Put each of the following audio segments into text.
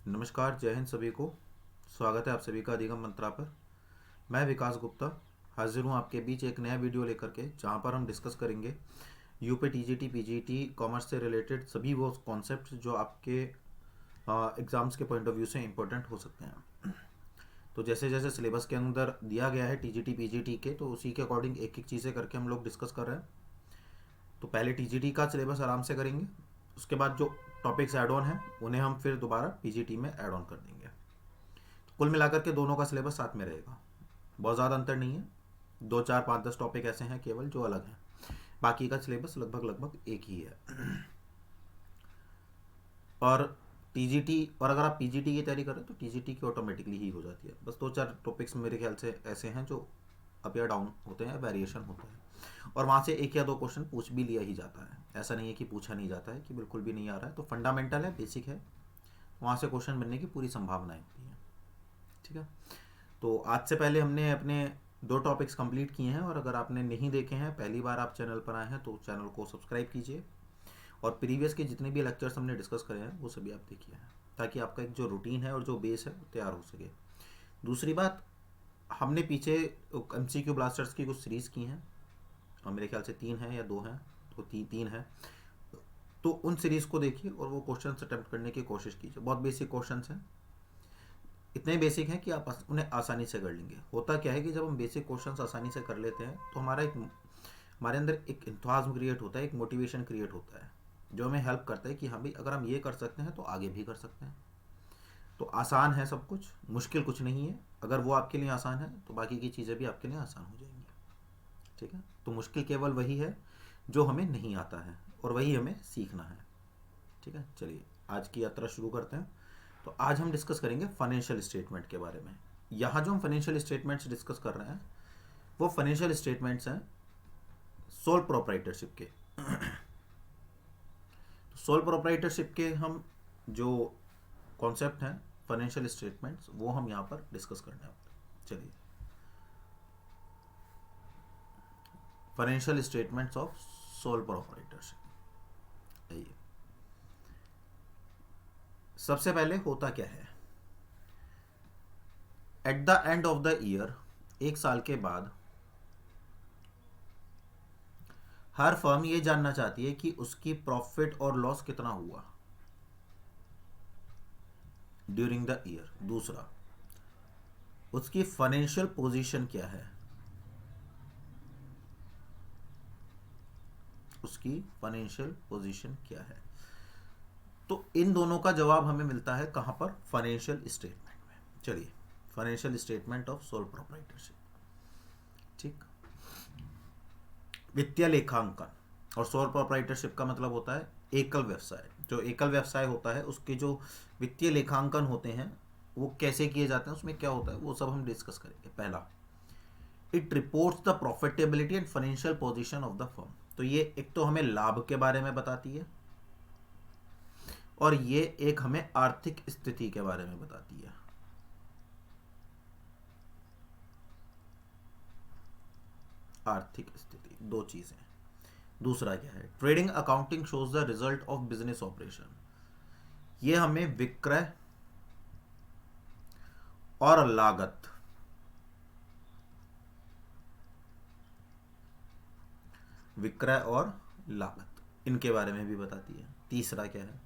नमस्कार, जय हिंद सभी को। स्वागत है आप सभी का अधिगम मंत्रा पर। मैं विकास गुप्ता हाजिर हूँ आपके बीच एक नया वीडियो लेकर के, जहाँ पर हम डिस्कस करेंगे यूपी टीजीटी पीजीटी कॉमर्स से रिलेटेड सभी वो कॉन्सेप्ट्स जो आपके एग्ज़ाम्स के पॉइंट ऑफ व्यू से इम्पोर्टेंट हो सकते हैं। तो जैसे जैसे सिलेबस के अंदर दिया गया है टीजीटी पीजीटी के, तो उसी के अकॉर्डिंग एक एक चीज़ें करके हम लोग डिस्कस कर रहे हैं। तो पहले टीजीटी का सिलेबस आराम से करेंगे, उसके बाद जो टॉपिक्स ऐड ऑन हैं उन्हें हम फिर दोबारा पीजीटी में ऐड ऑन कर देंगे। कुल मिलाकर के दोनों का सिलेबस साथ में रहेगा, बहुत ज़्यादा अंतर नहीं है। 2 4 5 10 टॉपिक ऐसे हैं केवल जो अलग हैं, बाकी का सिलेबस लगभग लगभग एक ही है। और टीजीटी, और अगर आप पीजीटी की तैयारी करें तो टीजीटी की ऑटोमेटिकली ही हो जाती है। बस 2 4 टॉपिक्स मेरे ख्याल से ऐसे हैं जो अप या डाउन होते हैं, वेरिएशन होता है, और वहाँ से एक या दो क्वेश्चन पूछ भी लिया ही जाता है। ऐसा नहीं है कि पूछा नहीं जाता है, कि बिल्कुल भी नहीं आ रहा है। तो फंडामेंटल है, बेसिक है, वहाँ से क्वेश्चन बनने की पूरी संभावनाएं होती हैं। ठीक है। तो आज से पहले हमने अपने 2 टॉपिक्स कंप्लीट किए हैं, और अगर आपने नहीं देखे हैं, पहली बार आप चैनल पर आए हैं, तो चैनल को सब्सक्राइब कीजिए, और प्रीवियस के जितने भी लेक्चर्स हमने डिस्कस करे हैं वो सभी आप देखिए हैं, ताकि आपका एक जो रूटीन है और जो बेस है वो तैयार हो सके। दूसरी बात, हमने पीछे एमसीक्यू ब्लास्टर्स की कुछ सीरीज़ की हैं, और मेरे ख्याल से 3 हैं या 2 हैं, तो तीन हैं। तो उन सीरीज़ को देखिए और वो क्वेश्चन अटेम्प्ट करने की कोशिश कीजिए। बहुत बेसिक क्वेश्चन हैं, इतने बेसिक हैं कि आप उन्हें आसानी से कर लेंगे। होता क्या है कि जब हम बेसिक क्वेश्चंस आसानी से कर लेते हैं तो हमारे अंदर एक इंथुआज्म क्रिएट होता है, एक मोटिवेशन क्रिएट होता है, जो हमें हेल्प करता है कि हाँ भाई, अगर हम ये कर सकते हैं तो आगे भी कर सकते हैं। तो आसान है सब कुछ, मुश्किल कुछ नहीं है। अगर वो आपके लिए आसान है तो बाकी की चीज़ें भी आपके लिए आसान हो जाएंगी। ठीक है। तो मुश्किल केवल वही है जो हमें नहीं आता है, और वही हमें सीखना है। ठीक है, चलिए आज की यात्रा शुरू करते हैं। तो आज हम डिस्कस करेंगे फाइनेंशियल स्टेटमेंट के बारे में। यहाँ जो हम फाइनेंशियल स्टेटमेंट्स डिस्कस कर रहे हैं वो फाइनेंशियल स्टेटमेंट्स हैं सोल प्रोप्राइटरशिप के। तो सोल प्रोप्राइटरशिप के हम जो कॉन्सेप्ट हैं फाइनेंशियल स्टेटमेंट्स, वो हम यहाँ पर डिस्कस करने वाले हैं। चलिए, financial statements of sole proprietorship. आइए, सबसे पहले होता क्या है, at the end of the year, एक साल के बाद, हर फर्म ये जानना चाहती है कि उसकी प्रॉफिट और लॉस कितना हुआ ड्यूरिंग द ईयर। दूसरा, उसकी फाइनेंशियल पोजीशन क्या है, उसकी फाइनेंशियल पोजीशन क्या है। तो इन दोनों का जवाब हमें मिलता है कहां पर, फाइनेंशियल स्टेटमेंट में। चलिए, financial statement of sole proprietorship. ठीक। वित्तीय लेखांकन, और सोल प्रोप्राइटरशिप का मतलब होता है एकल व्यवसाय। जो एकल व्यवसाय होता है उसके जो वित्तीय लेखांकन होते हैं वो कैसे किए जाते हैं, उसमें क्या होता है, वो सब हम डिस्कस करेंगे। पहला, it reports the profitability and financial position of the firm. तो ये एक तो हमें लाभ के बारे में बताती है, और ये एक हमें आर्थिक स्थिति के बारे में बताती है। आर्थिक स्थिति, दो चीजें। दूसरा क्या है, trading accounting shows the result of business operation. ये हमें विक्रय और लागत, विक्रय और लागत इनके बारे में भी बताती है। तीसरा क्या है,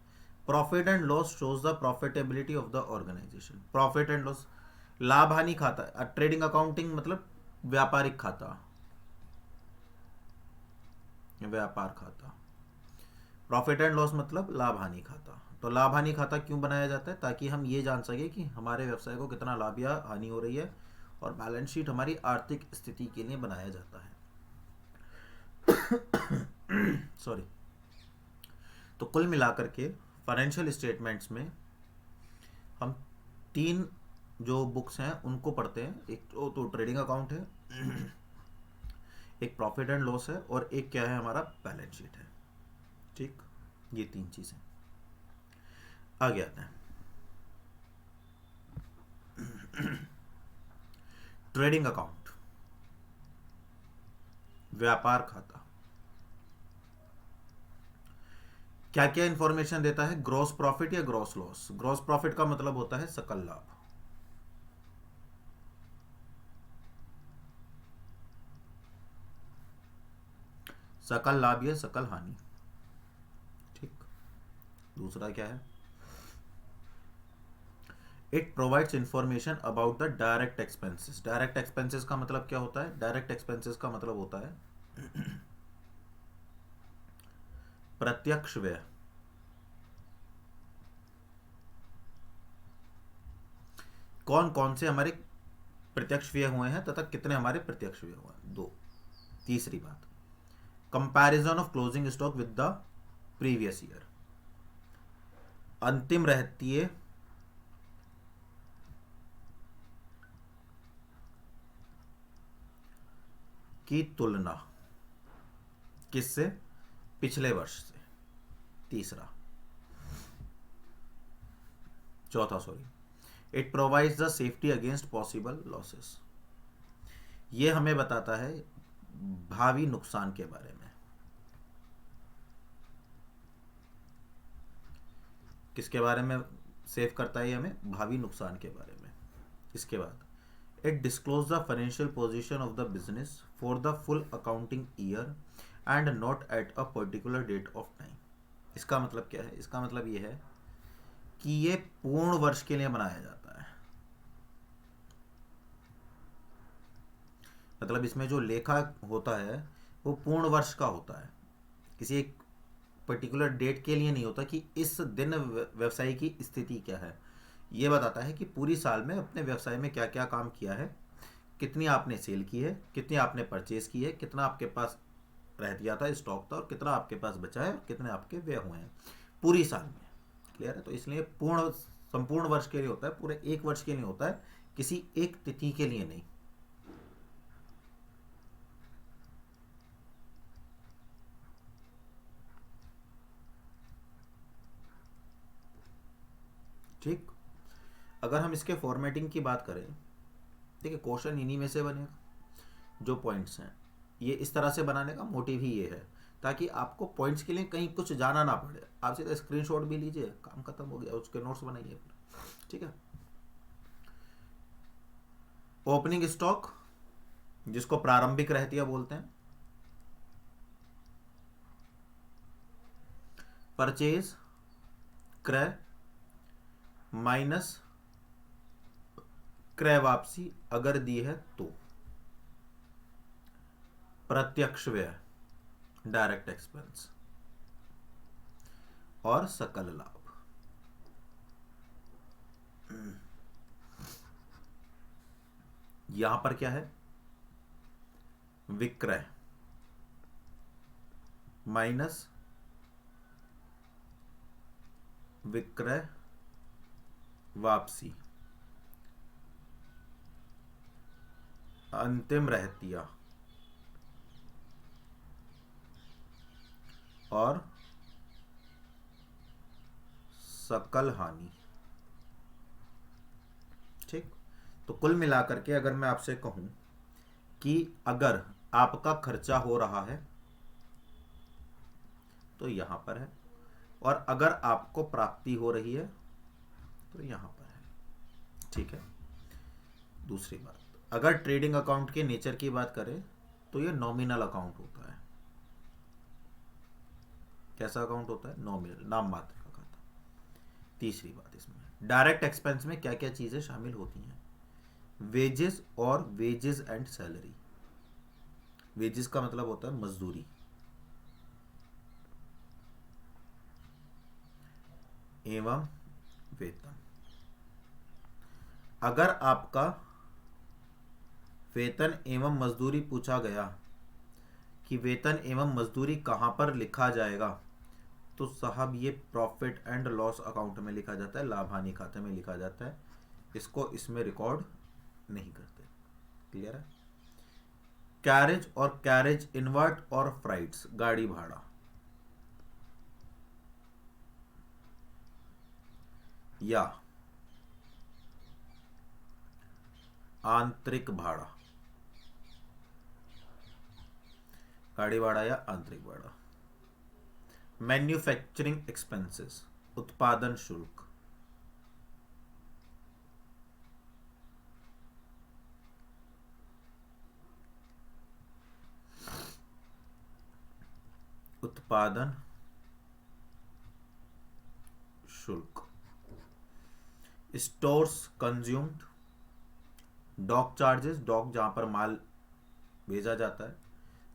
profit and loss shows the profitability of the organisation. Profit and loss, लाभ हानि खाता, ट्रेडिंग अकाउंटिंग मतलब व्यापारिक खाता, व्यापार खाता। प्रॉफिट एंड लॉस मतलब लाभ हानि खाता। तो लाभ हानि खाता क्यों बनाया जाता है, ताकि हम ये जान सके कि हमारे व्यवसाय को कितना लाभ या हानि हो रही है, और बैलेंस शीट हमारी आर्थिक स्थिति के लिए बनाया जाता है। सॉरी। तो कुल मिलाकर के फाइनेंशियल स्टेटमेंट्स में हम 3 जो बुक्स हैं उनको पढ़ते हैं। एक तो ट्रेडिंग अकाउंट है, एक प्रॉफिट एंड लॉस है, और एक क्या है, हमारा बैलेंस शीट है। ठीक, ये 3 चीजें। आगे आते हैं, ट्रेडिंग अकाउंट, व्यापार खाता। क्या क्या इंफॉर्मेशन देता है? ग्रॉस प्रॉफिट या ग्रॉस लॉस। ग्रॉस प्रॉफिट का मतलब होता है सकल लाभ, सकल लाभ या सकल हानि। ठीक। दूसरा क्या है? It provides information about the direct expenses. Direct expenses का मतलब क्या होता है? डायरेक्ट एक्सपेंसेस का मतलब होता है प्रत्यक्ष व्यय। कौन कौन से हमारे प्रत्यक्ष व्यय हुए हैं तथा कितने हमारे प्रत्यक्ष व्यय हुए हैं। दो। तीसरी बात, comparison of closing stock with the previous year. अंतिम रहतीय की तुलना किससे? पिछले वर्ष से। तीसरा। चौथा, sorry, it provides the safety against possible losses. ये हमें बताता है भावी नुकसान के बारे में। किसके बारे में सेव करता है ये हमें? भावी नुकसान के बारे में। इसके बाद it disclose the financial position of the business for the full accounting year and not at a particular date of time. इसका मतलब क्या है? इसका मतलब ये है कि ये पूर्ण वर्ष के लिए बनाया जाता है। मतलब इसमें जो लेखा होता है वो पूर्ण वर्ष का होता है, किसी एक पर्टिकुलर डेट के लिए नहीं होता कि इस दिन व्यवसाय की स्थिति क्या है। ये बताता है कि पूरी साल में अपने व्यवसाय में क्या क्या काम किया है, कितनी आपने सेल की है, कितनी आपने परचेज की है, कितना आपके पास रह दिया था, स्टॉक था, और कितना आपके पास बचा है, और कितने आपके व्यय हुए हैं पूरी साल में। क्लियर है? तो इसलिए पूर्ण संपूर्ण वर्ष के लिए होता है, पूरे एक वर्ष के लिए होता है, किसी एक तिथि के लिए नहीं। ठीक। अगर हम इसके फॉर्मेटिंग की बात करें, देखिए क्वेश्चन इन्हीं में से बनेगा। जो पॉइंट्स हैं ये इस तरह से बनाने का मोटिव ही ये है ताकि आपको पॉइंट्स के लिए कहीं कुछ जाना ना पड़े। आप सीधा स्क्रीनशॉट भी लीजिए, काम खत्म हो गया, उसके नोट्स बनाइए। ठीक है। ओपनिंग स्टॉक, जिसको प्रारंभिक रहतिया बोलते हैं। परचेज, क्रय माइनस क्रय वापसी अगर दी है तो। प्रत्यक्ष व्यय, डायरेक्ट एक्सपेंस, और सकल लाभ। यहां पर क्या है? विक्रय माइनस विक्रय वापसी, अंतिम रहतिया, और सकल हानि। ठीक। तो कुल मिलाकर के अगर मैं आपसे कहूं कि अगर आपका खर्चा हो रहा है तो यहां पर है, और अगर आपको प्राप्ति हो रही है तो यहां पर है। ठीक है। दूसरी बात, अगर ट्रेडिंग अकाउंट के नेचर की बात करें तो ये नॉमिनल अकाउंट होता है। कैसा अकाउंट होता है? नॉमिनल, नाम मात्र का खाता। तीसरी बात, इसमें डायरेक्ट एक्सपेंस में क्या क्या चीजें शामिल होती हैं? वेजेस और वेजेस एंड सैलरी। वेजेस का मतलब होता है मजदूरी, एवं वेतन। अगर आपका वेतन एवं मजदूरी पूछा गया कि वेतन एवं मजदूरी कहां पर लिखा जाएगा, तो साहब ये प्रॉफिट एंड लॉस अकाउंट में लिखा जाता है, लाभ हानि खाते में लिखा जाता है। इसको इसमें रिकॉर्ड नहीं करते। क्लियर है? कैरेज और कैरेज इनवर्ट और फ्राइट्स, गाड़ी भाड़ा, या आंतरिक भाड़ा, गाड़ी भाड़ा या आंतरिक भाड़ा। मैन्युफैक्चरिंग एक्सपेंसेस, उत्पादन शुल्क। उत्पादन शुल्क। Stores consumed, dock charges, dock जहां पर माल भेजा जाता है,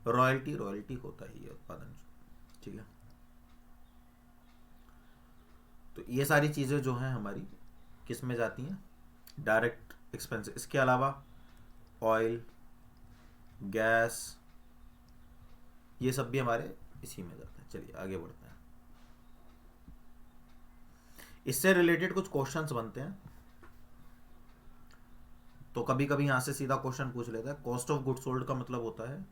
रॉयल्टी, रॉयल्टी होता ही है उत्पादन शुल्क, ठीक है। तो ये सारी चीजें जो हैं हमारी किस में जाती हैं, डायरेक्ट एक्सपेंसेस। इसके अलावा ऑयल, गैस, ये सब भी हमारे इसी में जाता है। चलिए आगे बढ़ते हैं। इससे रिलेटेड कुछ क्वेश्चंस बनते हैं, तो कभी कभी यहां से सीधा क्वेश्चन पूछ लेता है। कॉस्ट ऑफ गुड्स सोल्ड का मतलब होता है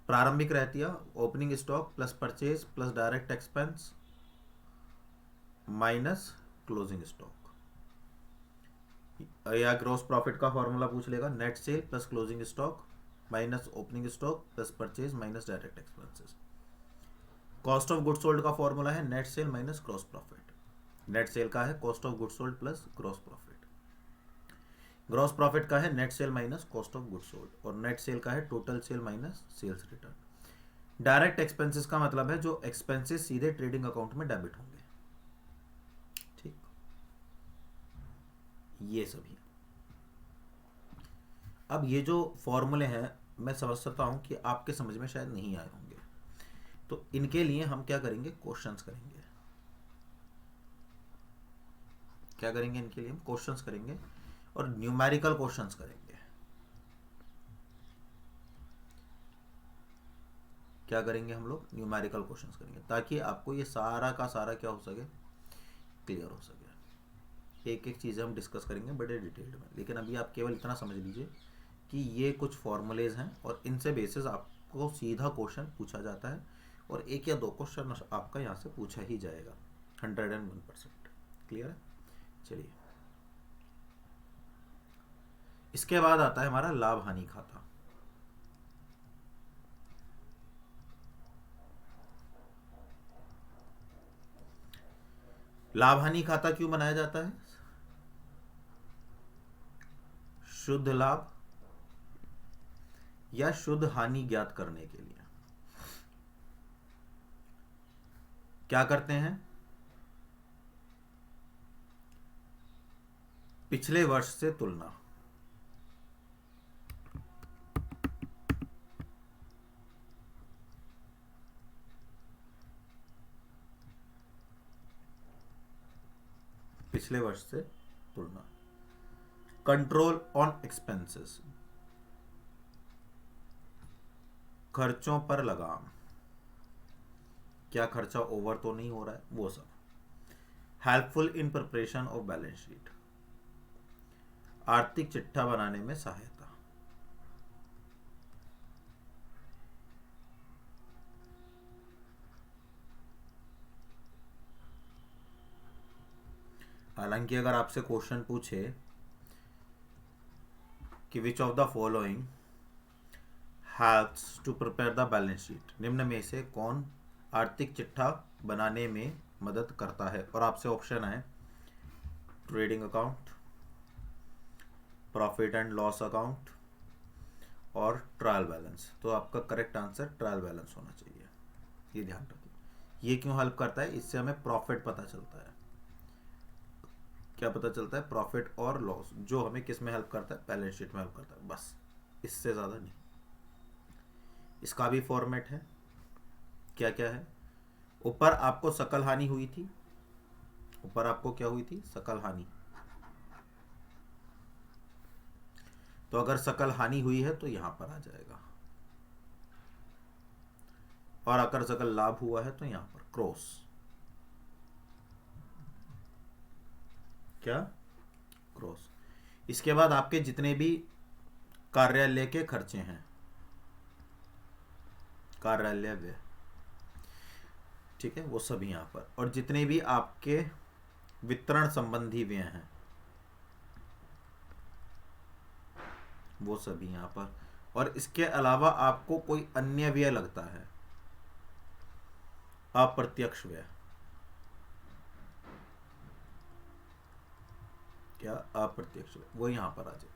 प्रारंभिक रहतिया, opening stock plus purchase plus direct expense minus closing stock. या ग्रॉस प्रॉफिट का फॉर्मूला पूछ लेगा, net cell plus closing stock minus opening stock plus purchase minus direct expenses. Cost of goods sold का फॉर्मूला है net cell minus gross profit. Net cell का है cost of goods sold plus gross profit. Gross profit का है net cell minus cost of goods sold, और net cell का है total sale minus sales return. Direct expenses का मतलब है जो एक्सपेंसेस सीधे ट्रेडिंग अकाउंट में डेबिट होंगे, ठीक। ये सभी। अब ये जो फॉर्मूले हैं मैं समझ सकता हूं कि आपके समझ में शायद नहीं आए होंगे, तो इनके लिए हम क्या करेंगे, क्वेश्चंस करेंगे। क्या करेंगे इनके लिए, हम क्वेश्चंस करेंगे और न्यूमेरिकल क्वेश्चंस करेंगे। क्या करेंगे हम लोग, न्यूमेरिकल क्वेश्चंस करेंगे, ताकि आपको ये सारा का सारा क्या हो सके, क्लियर हो सके। एक एक चीज़ें हम डिस्कस करेंगे बड़े डिटेल्ड में, लेकिन अभी आप केवल इतना समझ लीजिए कि ये कुछ फॉर्मूलेज हैं और इनसे बेसिस आपको सीधा क्वेश्चन पूछा जाता है, और एक या दो क्वेश्चन आपका यहाँ से पूछा ही जाएगा 101%। क्लियर है। चलिए, इसके बाद आता है हमारा लाभ हानि खाता। लाभ हानि खाता क्यों बनाया जाता है, शुद्ध लाभ या शुद्ध हानि ज्ञात करने के लिए। क्या करते हैं, पिछले वर्ष से तुलना। पिछले वर्ष से तुलना। कंट्रोल ऑन एक्सपेंसेस, खर्चों पर लगाम, क्या खर्चा ओवर तो नहीं हो रहा है, वो सब। Helpful in preparation of balance sheet, आर्थिक चिट्ठा बनाने में सहायता। हालांकि अगर आपसे क्वेश्चन पूछे कि which of the following helps to prepare the balance sheet, निम्न में से कौन आर्थिक चिट्ठा बनाने में मदद करता है, और आपसे ऑप्शन है trading account, profit and loss account और ट्रायल बैलेंस, तो आपका करेक्ट आंसर ट्रायल बैलेंस होना चाहिए। ये ध्यान रखिए। ये क्यों हेल्प करता है, इससे हमें प्रॉफिट पता चलता है। क्या पता चलता है, प्रॉफिट और लॉस, जो हमें किस में हेल्प करता है, बैलेंस शीट में हेल्प करता है, बस, इससे ज़्यादा नहीं। इसका भी फॉर्मेट है, क्या क्या है। ऊपर आपको सकल हानि हुई थी, ऊपर आपको क्या हुई थी, सकल हानि। तो अगर सकल हानि हुई है तो यहां पर आ जाएगा, और अगर सकल लाभ हुआ है तो यहां पर क्रॉस। क्या, क्रॉस। इसके बाद आपके जितने भी कार्यालय के खर्चे हैं, कार्यालय व्यय, ठीक है, वो सब यहां पर, और जितने भी आपके वितरण संबंधी व्यय हैं वो सभी यहां पर। और इसके अलावा आपको कोई अन्य व्यय लगता है अप्रत्यक्ष व्यय, क्या अप्रत्यक्ष व्यय, वो यहां पर आ जाएगी।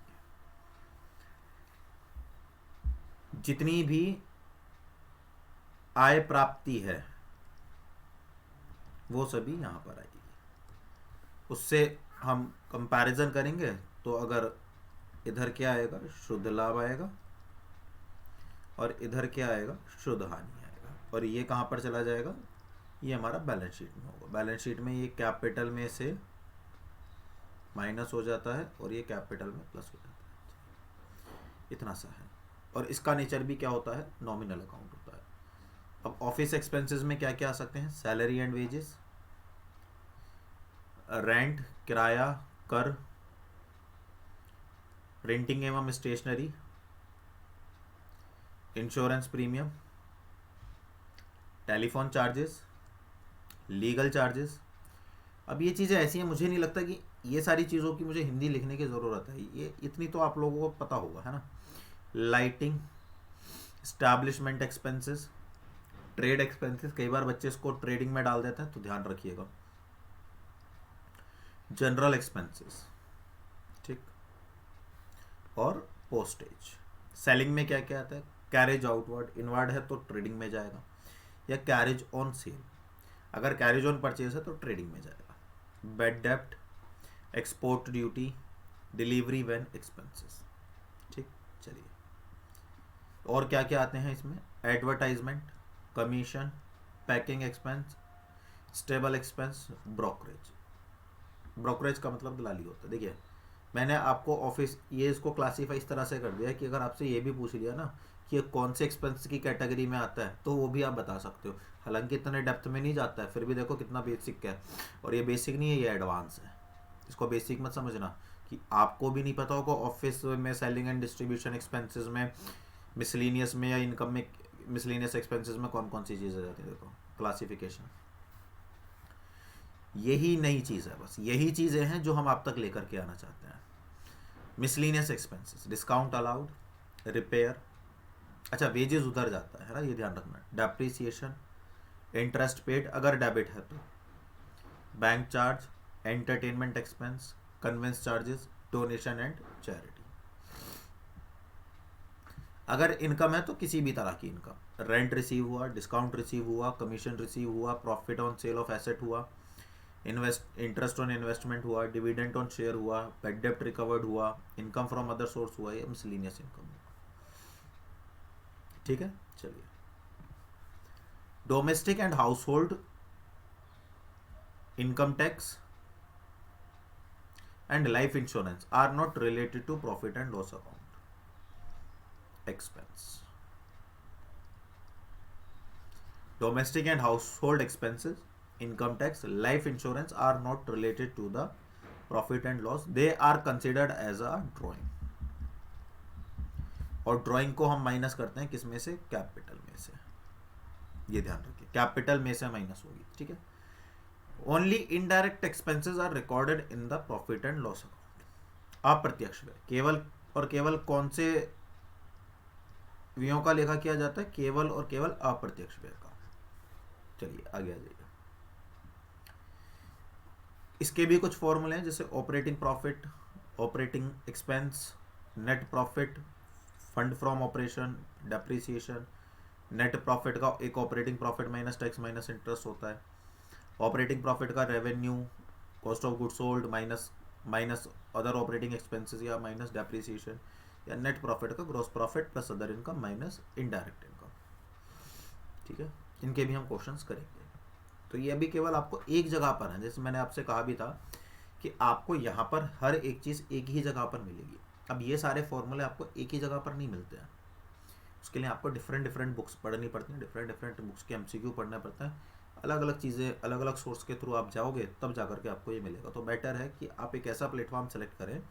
जितनी भी आय प्राप्ति है वो सभी यहां पर आएगी। उससे हम कंपैरिजन करेंगे तो अगर इधर क्या आएगा, शुद्ध लाभ आएगा, और इधर क्या आएगा, शुद्ध हानि आएगा, और ये कहां पर चला जाएगा, ये हमारा बैलेंस शीट में होगा। बैलेंस शीट में ये कैपिटल में से माइनस हो जाता है और ये कैपिटल में प्लस हो जाता है, इतना सा है। और इसका नेचर भी क्या होता है, नॉमिनल अकाउंट होता है। अब ऑफिस एक्सपेंसेस में क्या क्या आ सकते हैं, सैलरी एंड वेजेस, रेंट किराया, कर, प्रिंटिंग एवं stationery, insurance premium, telephone charges, legal charges. अब ये चीज़ें ऐसी हैं, मुझे नहीं लगता कि ये सारी चीज़ों की मुझे हिंदी लिखने की ज़रूरत है, ये इतनी तो आप लोगों को पता होगा, है ना। Lighting, establishment expenses, trade expenses, कई बार बच्चे इसको ट्रेडिंग में डाल देते हैं तो ध्यान रखिएगा। जनरल एक्सपेंसेस, ठीक, और पोस्टेज। सेलिंग में क्या क्या आता है, कैरेज आउटवर्ड, इनवर्ड है तो ट्रेडिंग में जाएगा, या कैरेज ऑन सेल, अगर कैरेज ऑन परचेज है तो ट्रेडिंग में जाएगा। बेड डेप्ट, export duty, delivery van expenses, ठीक। चलिए, और क्या क्या आते हैं इसमें, advertisement, commission, packing expense, stable expense, brokerage. Brokerage का मतलब दलाली होता है। देखिए, मैंने आपको ऑफिस ये इसको क्लासीफाई इस तरह से कर दिया कि अगर आपसे ये भी पूछ लिया ना कि ये कौन से एक्सपेंस की कैटेगरी में आता है तो वो भी आप बता सकते हो। हालांकि इतने डेप्थ में नहीं जाता है, फिर भी देखो कितना बेसिक है। और ये बेसिक नहीं है, ये एडवांस है। इसको बेसिक मत समझना कि आपको भी नहीं पता होगा ऑफिस में सेलिंग एंड डिस्ट्रीब्यूशन एक्सपेंसेस में, मिसलिनियस में या इनकम में, मिसलिनियस एक्सपेंसेस में कौन कौन सी चीज़ें जाती है। देखो क्लासिफिकेशन, यही नई चीज़ है, बस यही चीज़ें हैं जो हम आप तक लेकर के आना चाहते हैं। Miscellaneous expenses, discount allowed, repair, अच्छा वेजेस उधर जाता है ना, ये ध्यान रखना। डेप्रिसिएशन, इंटरेस्ट पेड अगर डेबिट है तो, bank charge, entertainment expense, conveyance charges, donation and charity. अगर इनकम है तो किसी भी तरह की इनकम, रेंट रिसीव हुआ, डिस्काउंट रिसीव हुआ, कमीशन रिसीव हुआ, profit on sale of asset हुआ, इंटरेस्ट ऑन इन्वेस्टमेंट हुआ, डिविडेंड ऑन शेयर हुआ, बेड डेप्ट रिकवर्ड हुआ, इनकम फ्रॉम अदर सोर्स हुआ, ये मिसलिनियस इनकम हुआ, ठीक है। चलिए, domestic and household income tax and life insurance are not related to profit and loss account expense. Domestic and household expenses, income tax, life insurance are not related to the profit and loss, they are considered as a drawing। और drawing को हम minus करते हैं किस में से, capital में से, ये ध्यान रखिए, कैपिटल में से माइनस होगी, ठीक है। Only indirect expenses are recorded in the profit and loss account. अप्रत्यक्ष व्यय केवल और केवल कौन से व्ययों का लेखा किया जाता है, केवल और केवल अप्रत्यक्ष व्यय का। चलिए आगे आ जाइए। इसके भी कुछ फॉर्मूले हैं, जैसे operating profit, operating expense, net profit, fund from operation, depreciation. Net profit का एक operating profit minus tax minus interest होता है। ऑपरेटिंग प्रॉफिट का revenue, cost of goods sold minus other operating expenses या माइनस डेप्रिसिएशन। या net profit का gross profit plus other income minus indirect income, ठीक है। इनके भी हम क्वेश्चंस करेंगे। तो ये अभी केवल आपको एक जगह पर है, जैसे मैंने आपसे कहा भी था कि आपको यहाँ पर हर एक चीज़ एक ही जगह पर मिलेगी। अब ये सारे फॉर्मूले आपको एक ही जगह पर नहीं मिलते हैं, उसके लिए आपको डिफरेंट बुक्स पढ़नी पड़ती हैं, डिफरेंट बुक्स के MCQ पढ़ना पड़ता है, अलग अलग चीज़ें अलग अलग सोर्स के थ्रू आप जाओगे तब जा करके आपको ये मिलेगा। तो बेटर है कि आप एक ऐसा प्लेटफॉर्म सेलेक्ट करें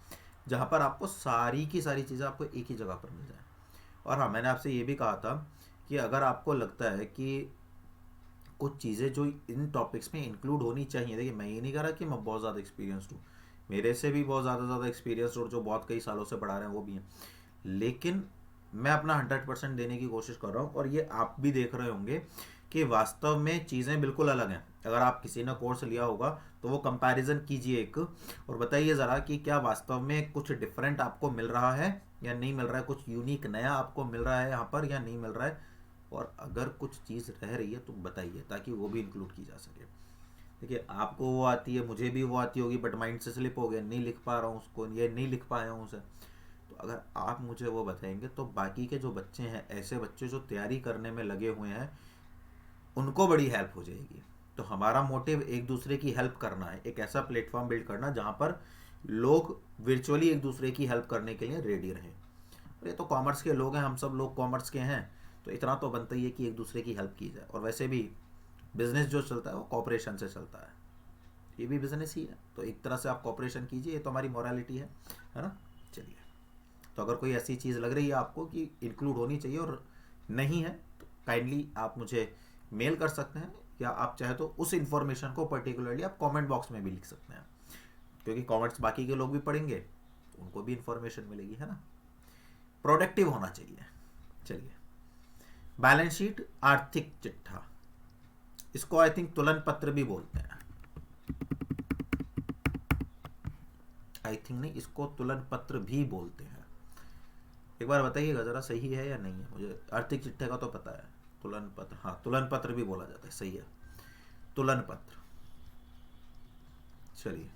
जहाँ पर आपको सारी की सारी चीज़ें आपको एक ही जगह पर मिल जाए। और हाँ, मैंने आपसे ये भी कहा था कि अगर आपको लगता है कि कुछ चीज़ें जो इन टॉपिक्स में इंक्लूड होनी चाहिए, देखिए मैं ये नहीं कह रहा कि मैं बहुत ज़्यादा एक्सपीरियंस्ड हूँ, मेरे से भी बहुत ज़्यादा एक्सपीरियंस्ड और जो बहुत कई सालों से पढ़ा रहे हैं वो भी हैं, लेकिन मैं अपना 100% देने की कोशिश कर रहा हूँ। और ये आप भी देख रहे होंगे कि वास्तव में चीज़ें बिल्कुल अलग हैं। अगर आप किसी ने कोर्स लिया होगा तो वो कंपैरिजन कीजिए एक, और बताइए ज़रा कि क्या वास्तव में कुछ डिफरेंट आपको मिल रहा है या नहीं मिल रहा है, कुछ यूनिक नया आपको मिल रहा है यहाँ पर या नहीं मिल रहा है, और अगर कुछ चीज़ रह रही है तो बताइए ताकि वो भी इंक्लूड की जा सके। देखिए आपको वो आती है, मुझे भी वो आती होगी, बट माइंड से स्लिप हो गया, नहीं लिख पा रहा हूँ उसको, ये नहीं लिख पाया हूँ उसे। तो अगर आप मुझे वो बताएंगे तो बाकी के जो बच्चे हैं, ऐसे बच्चे जो तैयारी करने में लगे हुए हैं, उनको बड़ी हेल्प हो जाएगी। तो हमारा मोटिव एक दूसरे की हेल्प करना है, एक ऐसा प्लेटफॉर्म बिल्ड करना जहाँ पर लोग वर्चुअली एक दूसरे की हेल्प करने के लिए रेडी रहें। और ये तो कॉमर्स के लोग हैं, हम सब लोग कॉमर्स के हैं, तो इतना तो बनता ही है कि एक दूसरे की हेल्प की जाए। और वैसे भी बिजनेस जो चलता है वो कॉपरेशन से चलता है, ये भी बिजनेस ही है, तो एक तरह से आप कॉपरेशन कीजिए, ये तो हमारी मोरालिटी है ना। चलिए, तो अगर कोई ऐसी चीज़ लग रही है आपको कि इंक्लूड होनी चाहिए और नहीं है, तो काइंडली आप मुझे मेल कर सकते हैं, या आप चाहे तो उस इन्फॉर्मेशन को पर्टिकुलरली आप कमेंट बॉक्स में भी लिख सकते हैं, क्योंकि कमेंट्स बाकी के लोग भी पढ़ेंगे तो उनको भी इन्फॉर्मेशन मिलेगी, है ना। प्रोडक्टिव होना चाहिए। चलिए, बैलेंस शीट, आर्थिक चिट्ठा, इसको आई थिंक तुलन पत्र भी बोलते हैं, आई थिंक नहीं, इसको तुलन पत्र भी बोलते हैं। एक बार बताइएगा जरा सही है या नहीं है, मुझे आर्थिक चिट्ठे का तो पता है, तुलन पत्र, हाँ तुलन पत्र भी बोला जाता है, सही है, तुलन पत्र। चलिए,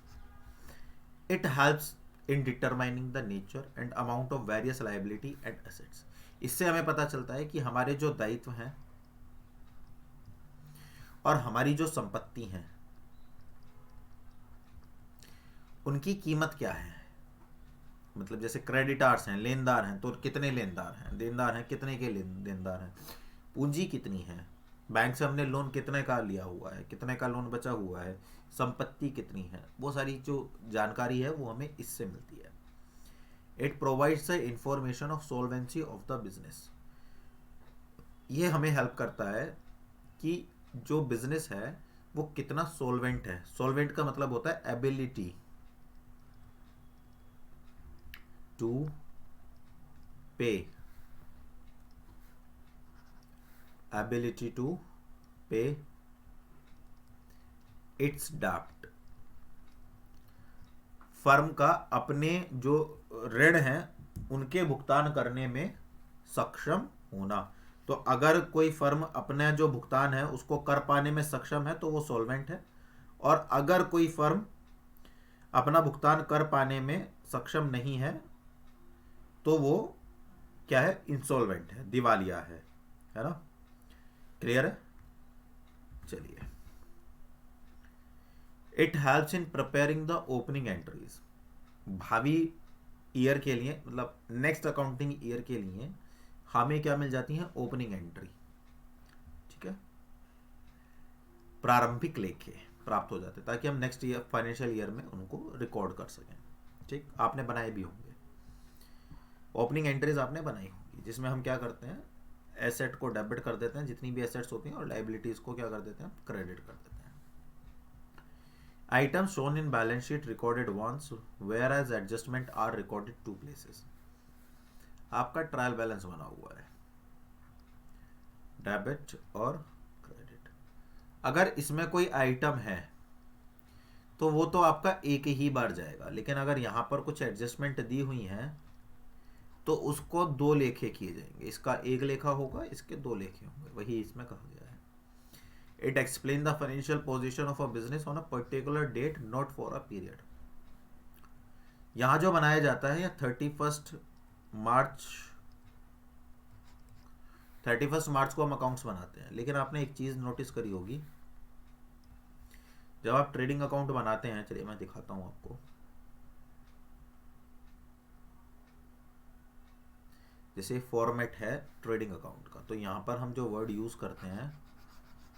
it helps in determining the nature and amount of various liability and assets. इससे हमें पता चलता है कि हमारे जो दायित्व हैं और हमारी जो संपत्ति हैं उनकी कीमत क्या है। मतलब जैसे क्रेडिटार्स हैं, लेनदार हैं, तो कितने लेनदार हैं, देनदार हैं कितने के देनदार हैं, पूंजी कितनी है, बैंक से हमने लोन कितने का लिया हुआ है, कितने का लोन बचा हुआ है, संपत्ति कितनी है, वो सारी जो जानकारी है वो हमें इससे मिलती है। It provides the information of solvency of the business. ये हमें हेल्प करता है कि जो बिजनेस है वो कितना सोल्वेंट है। सोल्वेंट का मतलब होता है एबिलिटी टू पे, ability to pay its debt। Firm का अपने जो ऋण हैं उनके भुगतान करने में सक्षम होना। तो अगर कोई फर्म अपना जो भुगतान है उसको कर पाने में सक्षम है तो वो सॉल्वेंट है, और अगर कोई फर्म अपना भुगतान कर पाने में सक्षम नहीं है तो वो क्या है, इंसॉल्वेंट है, दिवालिया है ना। क्लियर है। चलिए, it helps in preparing the opening entries. भावी ईयर के लिए, मतलब नेक्स्ट अकाउंटिंग ईयर के लिए हमें क्या मिल जाती है, ओपनिंग एंट्री, ठीक है, प्रारंभिक लेखे प्राप्त हो जाते ताकि हम नेक्स्ट ईयर फाइनेंशियल ईयर में उनको रिकॉर्ड कर सकें। ठीक, आपने बनाए भी होंगे, ओपनिंग एंट्रीज आपने बनाई होंगी, जिसमें हम क्या करते हैं, एसेट को डेबिट कर देते हैं, जितनी भी एसेट्स होती हैं, और लाइबिलिटीज को क्या कर देते हैं, क्रेडिट कर देते हैं। Items shown in balance sheet recorded once whereas adjustment are recorded two places. आपका ट्रायल बैलेंस बना हुआ है, डेबिट और क्रेडिट। अगर इसमें कोई आइटम है तो वो तो आपका एक ही बार जाएगा, लेकिन अगर यहाँ पर कुछ एडजस्टमेंट दी हुई हैं तो उसको दो लेखे किए जाएंगे, इसका एक लेखा होगा, इसके दो लेखे होंगे, वही इसमें कहा गया है। It explain the financial position of a business on a particular date not for a period. यहां जो बनाया जाता है या 31 मार्च को हम अकाउंट्स बनाते हैं, लेकिन आपने एक चीज नोटिस करी होगी, जब आप ट्रेडिंग अकाउंट बनाते हैं, चलिए मैं दिखाता हूं आपको, जैसे फॉर्मेट है ट्रेडिंग अकाउंट का, तो यहाँ पर हम जो वर्ड यूज करते हैं,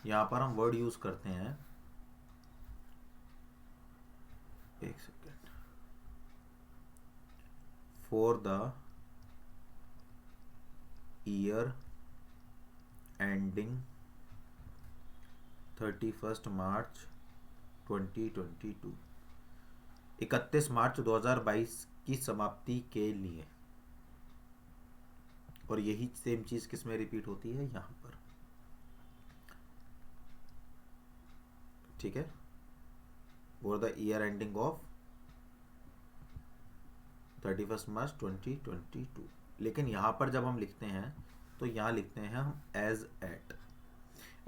यहाँ पर हम वर्ड यूज करते हैं, एक second, for the year ending 31 मार्च 2022, 31 मार्च 2022 की समाप्ति के लिए। और यही सेम चीज किस में रिपीट होती है, यहाँ पर। ठीक है, for the year ending of 31 मार्च 2022। लेकिन यहाँ पर जब हम लिखते हैं तो यहाँ लिखते हैं हम एज एट।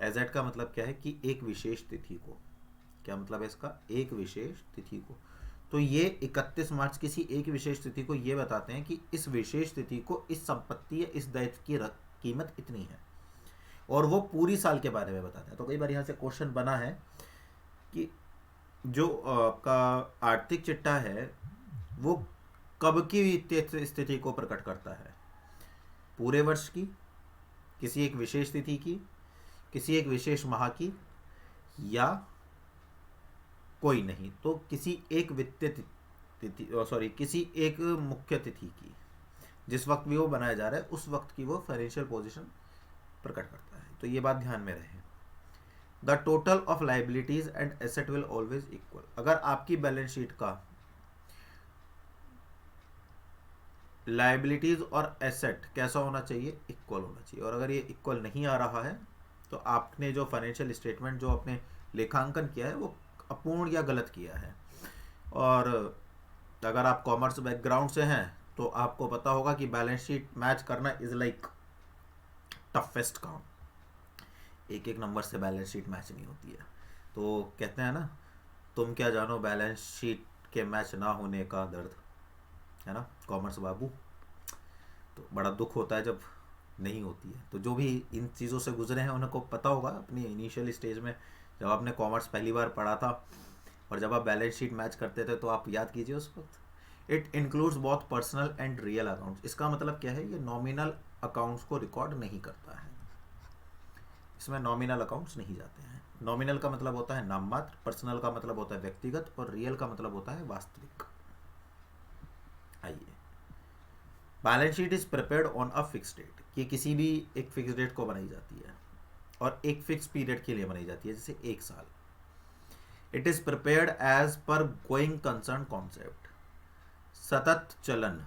एज एट का मतलब क्या है कि एक विशेष तिथि को। क्या मतलब है इसका? एक विशेष तिथि को। तो ये 31 मार्च किसी एक विशेष तिथि को ये बताते हैं कि इस विशेष तिथि को इस संपत्ति या इस दायित्व की कीमत इतनी है, और वो पूरी साल के बारे में बताते हैं। तो कई बार यहाँ से क्वेश्चन बना है कि जो आपका आर्थिक चिट्ठा है वो कब की वित्तीय स्थिति को प्रकट करता है? पूरे वर्ष की, किसी एक विशेष तिथि की, किसी एक विशेष माह की, या कोई नहीं तो किसी एक वित्तीय तिथि, किसी एक मुख्य तिथि की, जिस वक्त भी वो बनाया जा रहा है उस वक्त की वो फाइनेंशियल पोजीशन प्रकट करता है। तो ये बात ध्यान में रहे। The total of liabilities and asset will always equal. अगर आपकी बैलेंस शीट का लाइबिलिटीज और एसेट कैसा होना चाहिए? इक्वल होना चाहिए। और अगर ये इक्वल नहीं आ रहा है तो आपने जो फाइनेंशियल स्टेटमेंट जो आपने लेखांकन किया है वो अपूर्ण या गलत किया है। और अगर आप कॉमर्स बैकग्राउंड से हैं तो आपको पता होगा कि बैलेंस शीट मैच करना इज लाइक टफेस्ट काम। एक एक नंबर से बैलेंस शीट मैच नहीं होती है। तो कहते हैं ना, तुम क्या जानो बैलेंस शीट के मैच ना होने का दर्द, है ना कॉमर्स बाबू। तो बड़ा दुख होता है जब नहीं होती है। तो जो भी इन चीज़ों से गुजरे हैं उनको पता होगा अपनी इनिशियल स्टेज में, जब आपने कॉमर्स पहली बार पढ़ा था और जब आप बैलेंस शीट मैच करते थे तो आप याद कीजिए उस वक्त। It includes both personal and real accounts. इसका मतलब क्या है? ये नॉमिनल अकाउंट्स को रिकॉर्ड नहीं करता है। इसमें नॉमिनल अकाउंट्स नहीं जाते हैं। नॉमिनल का मतलब होता है नाम मात्र, पर्सनल का मतलब होता है व्यक्तिगत, और रियल का मतलब होता है वास्तविक। आइए, balance sheet is prepared on a fix date. ये किसी भी एक फिक्स डेट को बनाई जाती है और एक फिक्स पीरियड के लिए बनाई जाती है, जैसे एक साल। It is prepared as per going concern concept. सतत चलन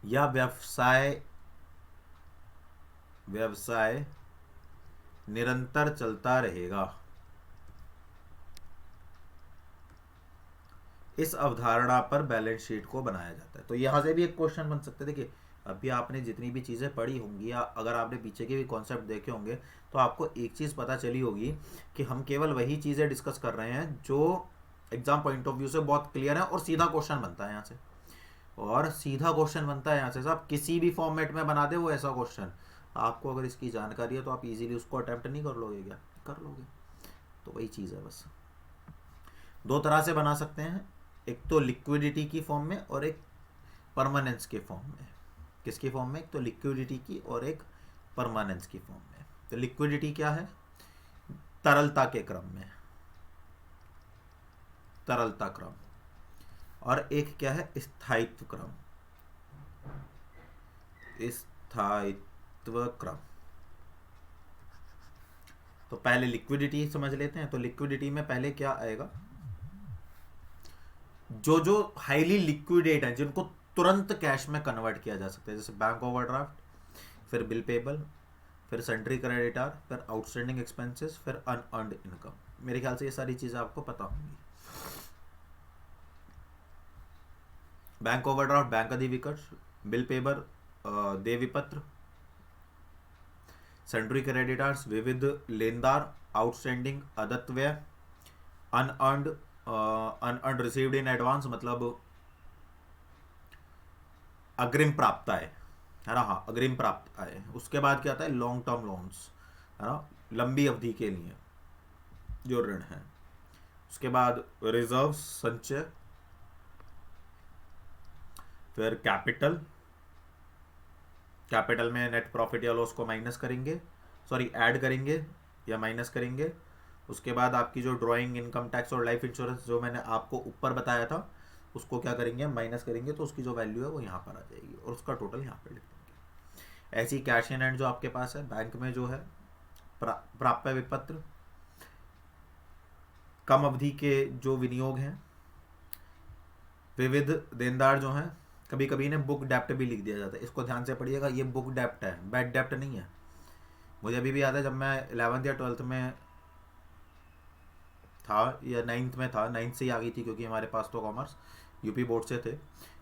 या व्यवसाय निरंतर चलता रहेगा, इस अवधारणा पर बैलेंस शीट को बनाया जाता है। तो यहां से भी एक क्वेश्चन बन सकता है। देखिए, अभी आपने जितनी भी चीज़ें पढ़ी होंगी या अगर आपने पीछे के भी कॉन्सेप्ट देखे होंगे तो आपको एक चीज़ पता चली होगी कि हम केवल वही चीज़ें डिस्कस कर रहे हैं जो एग्जाम पॉइंट ऑफ व्यू से बहुत क्लियर है और सीधा क्वेश्चन बनता है यहाँ से। और सीधा क्वेश्चन बनता है यहाँ से, साहब किसी भी फॉर्मेट में बना दे वो ऐसा क्वेश्चन, आपको अगर इसकी जानकारी है तो आप इजीली उसको अटेम्प्ट नहीं कर लोगे क्या? कर लोगे। तो वही चीज़ है बस। दो तरह से बना सकते हैं, एक तो लिक्विडिटी की फॉर्म में और एक परमानेंस के फॉर्म में। किसकी फॉर्म में? एक तो लिक्विडिटी की और एक परमानेंस की फॉर्म में। तो लिक्विडिटी क्या है? तरलता के क्रम में, तरलता क्रम। और एक क्या है? स्थायित्व क्रम, स्थायित्व क्रम। तो पहले लिक्विडिटी समझ लेते हैं। तो लिक्विडिटी में पहले क्या आएगा? जो जो हाईली लिक्विडेट है, जिनको तुरंत कैश में कन्वर्ट किया जा सकता है, जैसे बैंक ओवरड्राफ्ट, फिर बिल पेबल, फिर सेंट्री क्रेडिटर, फिर आउटस्टैंडिंग एक्सपेंसेस, फिर अनअर्न्ड इनकम। मेरे ख्याल से ये सारी चीज़ें आपको पता होंगी। बैंक ओवरड्राफ्ट बैंक अधिविकर्ष, बिल पेबर देय विपत्र, सेंट्री क्रेडिटर्स विविध लेनदार, आउटस्टैंडिंग अदत्त व्यय, अनअर्न्ड रिसीव्ड इन एडवांस मतलब अग्रिम प्राप्त आय, है ना। हाँ, अग्रिम प्राप्त आय। उसके बाद क्या आता है? लॉन्ग टर्म लोन्स, है ना, लंबी अवधि के लिए जो ऋण है। उसके बाद रिजर्व संचय, फिर कैपिटल। कैपिटल में नेट प्रॉफिट या लॉस को माइनस करेंगे, सॉरी ऐड करेंगे या माइनस करेंगे। उसके बाद आपकी जो ड्राइंग, इनकम टैक्स और लाइफ इंश्योरेंस जो मैंने आपको ऊपर बताया था उसको क्या करेंगे? माइनस करेंगे। तो उसकी जो वैल्यू है वो यहाँ पर आ जाएगी और उसका टोटल यहाँ पे लिख देंगे। ऐसी कैश इन हैंड जो आपके पास है बैंक में, जो है प्राप्य विपत्र, कम अवधि के जो विनियोग हैं, विविध देनदार जो हैं। कभी कभी इन्हें बुक डेप्ट भी लिख दिया जाता है, इसको ध्यान से पढ़िएगा। ये बुक डेप्ट है, बैड डेप्ट नहीं है। मुझे अभी भी याद है जब मैं 11th या 12th में था या 9th में था, 9th से ही आ गई थी क्योंकि हमारे पास तो कॉमर्स यूपी बोर्ड से थे।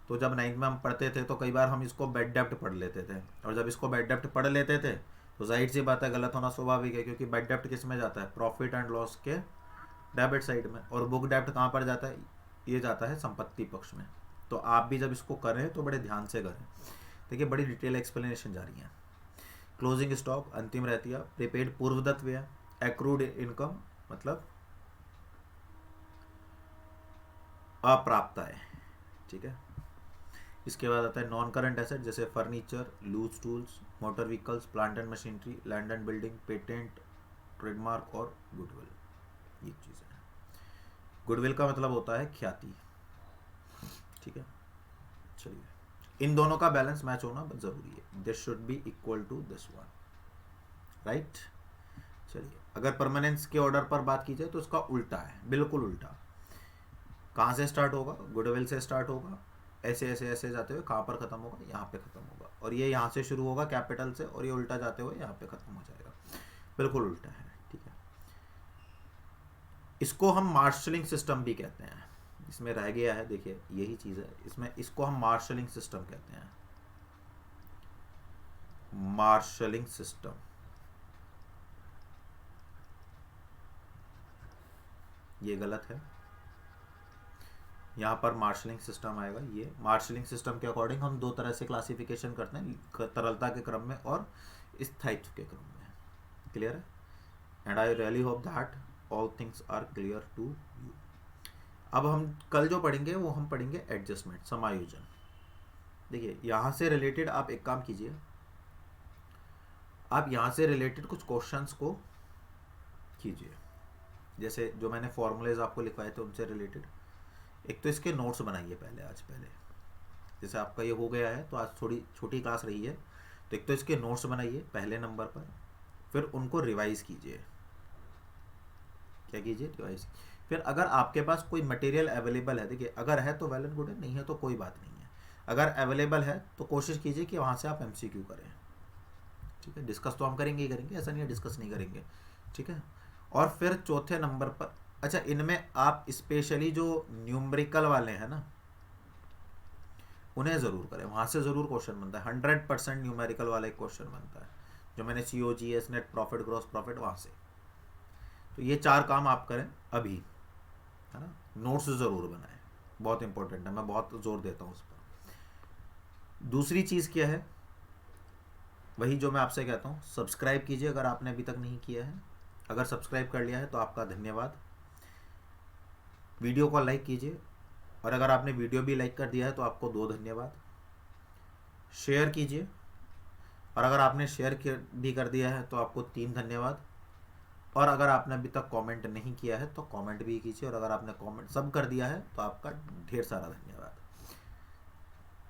तो जब 9th में हम पढ़ते थे तो कई बार हम इसको बेड डेप्ट पढ़ लेते थे, और जब इसको बेड डेप्ट पढ़ लेते थे तो जाहिर सी बात है गलत होना स्वाभाविक है, क्योंकि बेड डेप्ट किस में जाता है, प्रॉफिट एंड लॉस के डेबिट साइड में, और बुक डेप्ट कहाँ पर जाता है, ये जाता है संपत्ति पक्ष में। तो आप भी जब इसको करें तो बड़े ध्यान से करें। देखिए बड़ी डिटेल एक्सप्लेनेशन जा रही है। क्लोजिंग स्टॉक अंतिम रहती है, प्रीपेड पूर्वदत्त व्यय, एक्रूड इनकम मतलब अप्राप्त आय, ठीक है। इसके बाद आता है नॉन करंट एसेट, जैसे furniture, loose tools, motor vehicles, plant and machinery, land and building, patent, trademark और गुडविल, ये चीज़ें हैं। गुडविल का मतलब होता है ख्याति, ठीक है। चलिए इन दोनों का बैलेंस मैच होना जरूरी है, this should be equal to this one, right. चलिए अगर परमानेंस के ऑर्डर पर बात की जाए तो इसका उल्टा है, बिल्कुल उल्टा। कहाँ से स्टार्ट होगा, गुडविल से स्टार्ट होगा, ऐसे ऐसे ऐसे जाते हुए कहाँ पर खत्म होगा, यहाँ पे खत्म होगा, और ये यहाँ से शुरू होगा कैपिटल से और ये उल्टा जाते हुए यहाँ पे खत्म हो जाएगा, बिल्कुल उल्टा है, ठीक है। इसको हम मार्शलिंग सिस्टम भी कहते हैं, इसमें रह गया है, देखिए यही चीज़ है इसमें, इसको हम मार्शलिंग सिस्टम कहते हैं, मार्शलिंग सिस्टम। ये गलत है, यहाँ पर मार्शलिंग सिस्टम आएगा। ये मार्शलिंग सिस्टम के अकॉर्डिंग हम दो तरह से क्लासिफिकेशन करते हैं, तरलता के क्रम में और स्थायित्व के क्रम में, क्लियर है। And I really hope that all things are clear to you. अब हम कल जो पढ़ेंगे वो हम पढ़ेंगे एडजस्टमेंट, समायोजन। देखिए यहाँ से रिलेटेड आप एक काम कीजिए, आप यहाँ से रिलेटेड कुछ क्वेश्चंस को कीजिए, जैसे जो मैंने फॉर्मूलेज आपको लिखवाए थे उनसे रिलेटेड। एक तो इसके नोट्स बनाइए पहले, आज पहले जैसे आपका ये हो गया है तो आज थोड़ी छोटी क्लास रही है, तो एक तो इसके नोट्स बनाइए पहले नंबर पर, फिर उनको रिवाइज कीजिए। क्या कीजिए, रिवाइज। फिर अगर आपके पास कोई मटेरियल अवेलेबल है, देखिए अगर है तो वेल एंड गुड है, नहीं है तो कोई बात नहीं है। अगर अवेलेबल है तो कोशिश कीजिए कि वहाँ से आप MCQ करें, ठीक है। डिस्कस तो हम करेंगे ही करेंगे, ऐसा नहीं है डिस्कस नहीं करेंगे, ठीक है। और फिर चौथे नंबर पर, अच्छा इनमें आप स्पेशली जो न्यूमेरिकल वाले हैं ना उन्हें ज़रूर करें, वहाँ से ज़रूर क्वेश्चन बनता है, 100% न्यूमेरिकल वाला एक क्वेश्चन बनता है, जो मैंने COGS, net profit, gross profit, वहाँ से। तो ये 4 काम आप करें अभी, है ना। नोट्स ज़रूर बनाएं, बहुत इंपॉर्टेंट है, मैं बहुत जोर देता हूँ उस पर। दूसरी चीज़ क्या है, वही जो मैं आपसे कहता हूँ, सब्सक्राइब कीजिए अगर आपने अभी तक नहीं किया है। अगर सब्सक्राइब कर लिया है तो आपका धन्यवाद। वीडियो को लाइक कीजिए, और अगर आपने वीडियो भी लाइक कर दिया है तो आपको 2 धन्यवाद। शेयर कीजिए, और अगर आपने शेयर भी कर दिया है तो आपको 3 धन्यवाद। और अगर आपने अभी तक कमेंट नहीं किया है तो कमेंट भी कीजिए, और अगर आपने कमेंट सब कर दिया है तो आपका ढेर सारा धन्यवाद।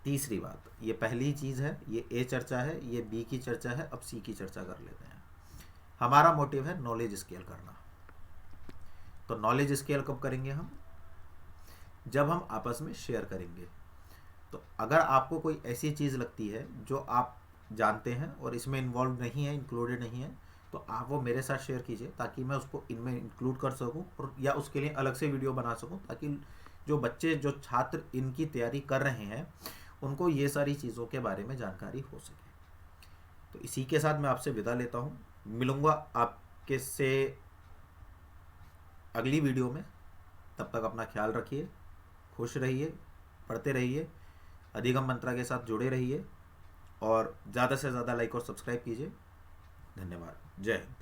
तीसरी बात, ये पहली चीज़ है, ये A चर्चा है, ये B की चर्चा है, अब C की चर्चा कर लेते हैं। हमारा मोटिव है नॉलेज स्केल करना। तो नॉलेज स्केल कब करेंगे हम, जब हम आपस में शेयर करेंगे। तो अगर आपको कोई ऐसी चीज़ लगती है जो आप जानते हैं और इसमें इन्वॉल्व नहीं है, इंक्लूडेड नहीं है, तो आप वो मेरे साथ शेयर कीजिए ताकि मैं उसको इनमें इंक्लूड कर सकूं, और या उसके लिए अलग से वीडियो बना सकूं, ताकि जो बच्चे, जो छात्र इनकी तैयारी कर रहे हैं उनको ये सारी चीज़ों के बारे में जानकारी हो सके। तो इसी के साथ मैं आपसे विदा लेता हूँ, मिलूँगा आपके से अगली वीडियो में। तब तक अपना ख्याल रखिए, खुश रहिए, पढ़ते रहिए, अधिगम मंत्रा के साथ जुड़े रहिए, और ज़्यादा से ज़्यादा लाइक और सब्सक्राइब कीजिए। धन्यवाद, जय हिंद।